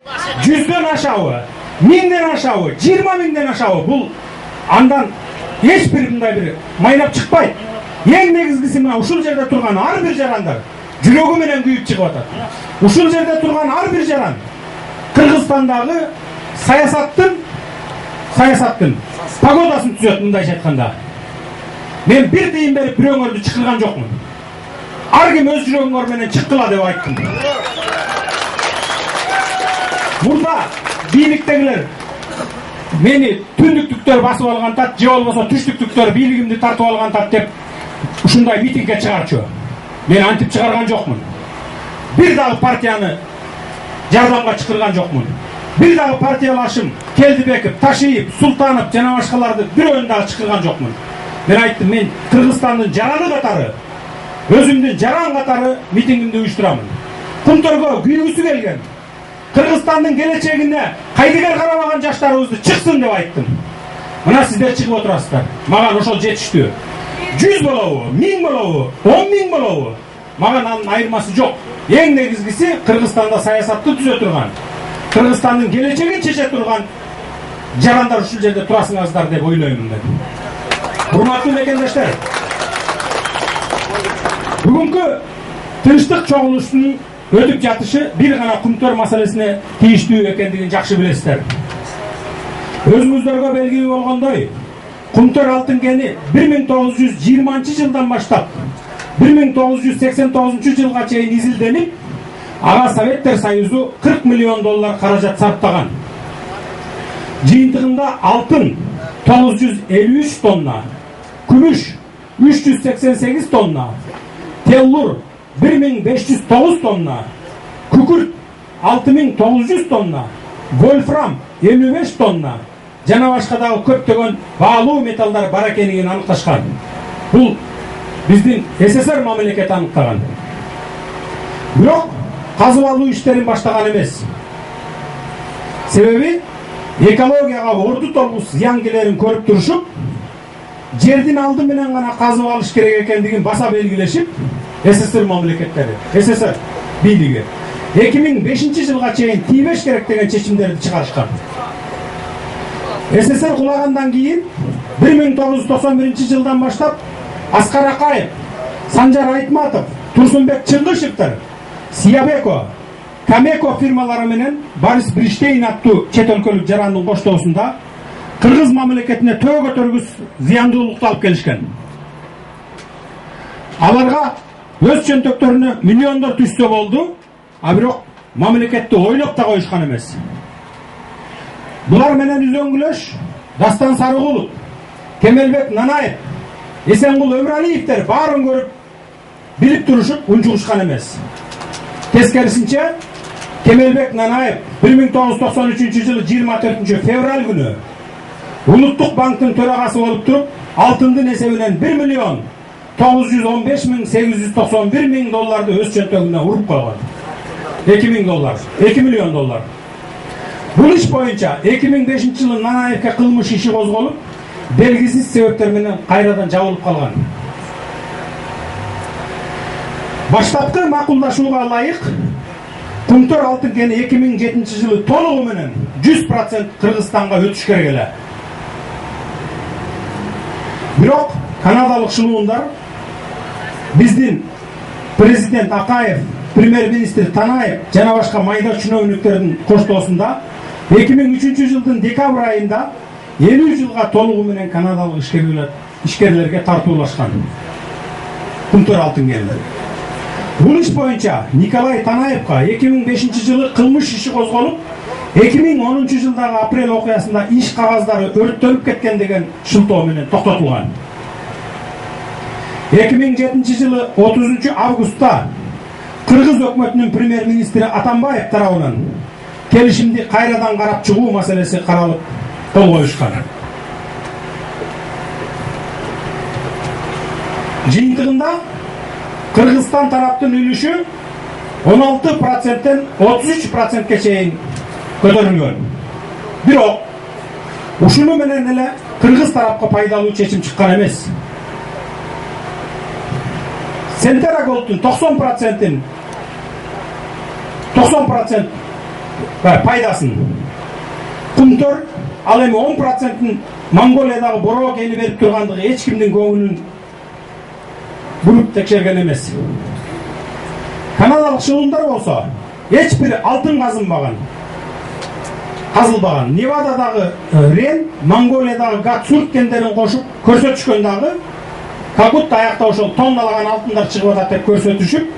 100дөн ашабы, 1000ден ашабы, 20 миңден ашабы, бұл андан ешбір мындай бір майлап шықпайды. Ең негізгісі мына ушул жерде тұрған ар бир жарандар жүрөгү менен күйүп чыгып атат. Ушул жерде тұрған ар бир жаран Кыргызстандагы саясаттын погодасын түзөт, мындайча айтканда. Мен бир тыйын берип бирөөңөрдү чакырган жокмун. Ар ким өз жүрөгүңөр менен чыккыла деп айттым. Мурда бийликтегилер мени түндүктүктөр басып алгантат, же болбосо түштүктүктөр бийлигимди тартып алгантат деп ушундай митингге чыгарчу. Мен антип чыгарган жокмун. Бир дагы партияны жардамга чакырган жокмун. Бир дагы партиялашым Келдибеков, Ташиев, Султанов жана башкаларды бирөөнү дагы чакырган жокмун. Мен айттым, мен Кыргызстандын жараны катары, өзүмдүн жаран катары митингимди уюштурамын. Кумтөргө күйгүсү келген, Кыргызстандын келечегине кайдыгер карабаган жаштарыбызды чыксын деп айттым. Мына сиздер чыгып отурасыздар. Мага ошол жетиштүү. 100 болобу, 1000 болобу, 10 миң болобу? Мага анын айырмасы жок. Эң негизгиси Кыргызстанда саясатты түзө турган, Кыргызстандын келечегин чече турган жарандар ушул жерде турасыңарыздар деп ойлоймун мен. Урматтуу мекендештер, бүгүнкү тынчтык чогулуштун өтүп жатышы бир гана Кумтөр маселесине тийиштүү экендигин жакшы билесиздер. Өзүңүздөргө белгилүү болгондой, Кумтөр алтын кени 1920 жылдан баштап 1989 жылга чейин изилденип, ага Советтер Союзу 40 миллион доллар каражат сарптаган. Жыйынтыгында алтын 953 тонна, күмүш 388 тонна, теллур 1509 тонна, күкүрт 6900 тонна, вольфрам 55 тонна, жана башка дагы көптөгөн баалуу металлдар бар экенин аныкташкан. Бул биздин СССР мамлекети аныктаган. Бирок казып алуу иштерин баштаган эмес. Себеби экологияга орду толгу зыян келерин көрүп турушуп, жердин алды менен гана казып алыш керек экендигин баса белгилешип, СССР мамлекеттери, СССР бийлиги 2005 жылга чейин тийбеш керек деген чечимдерди чыгарышкан. СССР кулагандан кийин 1991 жылдан баштап Аскар Акаев, Санжар Айтматов, Турсунбек Чыңгышевтер, Сиябеко, Камеко фирмалары менен Борис Бриштейн аттуу чет өлкөлүк жарандын коштоосунда Кыргыз мамлекетине төө көтөргүс зыяндуулукту алып келишкен. Аларга өз чөнтөктөрүнө миллиондор түштө болду, а бирок мамлекетти ойлоп да коюшкан эмес. Булар менен үзөңгүлөш Дастан Сарыгулов, Кемелбек Нанаев, Эсенгул Өмүралиевтер баарын көрүп, билип турушуп унчугушкан эмес. Тескерисинче, Кемелбек Нанаев 1993 жылы 24 февраль күнү Улуттук банктын төрагасы болуп туруп, алтындын эсебинен 1 миллион 915 миң 891 миң долларды өз чөнтөгүнө уруп койгон. 2 миң доллар, 2 миллион доллар. Бул иш боюнча 2005 жылы Нанаевке кылмыш иши козголуп, белгисиз себептер менен кайрадан жабылып калган. Баштапкы макулдашууга ылайык Кумтөр алтын кени 2007 жылы толугу менен 100% Кыргызстанга өтүш керек эле. Бирок канадалык шылуундар биздин президент Акаев, премьер-министр Танаев жана башка майда чиновниктердин коштоосунда 2003 жылдын декабрь айында 50 жылга толугу менен канадалык ишкерлерге тартуулашкан. Кумтөр алтын кени. Бул иш боюнча Николай Танаевка 2005 жылы кылмыш иши козголуп, 2010 жылдагы апрель окуясында иш кагаздары өрттөнүп кеткен деген шылтоо менен токтотулган. 2007 жылы 30 августта Кыргыз өкмөтүнүн премьер-министри Атамбаев тарабынан келишимди кайрадан карап чыгуу маселеси каралып кол коюшкан. Жыйынтыгында Кыргызстан тараптын үлүшү 16%тен 33%ке чейин көтөрүлгөн. Бирок ушуну менен эле Кыргыз тарапка пайдалуу чечим чыккан эмес. Сентера Голдтун 90% пайдасын. Құмтөр ал эми 10%-ын Монголиядагы Бороо кени берип тургандыгы эч кимдин көңүлүн буруп текшерген эмес. Канадалык шылымдар болсо эч бир алтын казылбаган. Невададагы Рен, Монголиядагы Гатсурт кендерин кошуп көрсөтүшкөн дагы как будто аякта ошол тонналаган алтындар чыгып атат деп көрсөтүшүп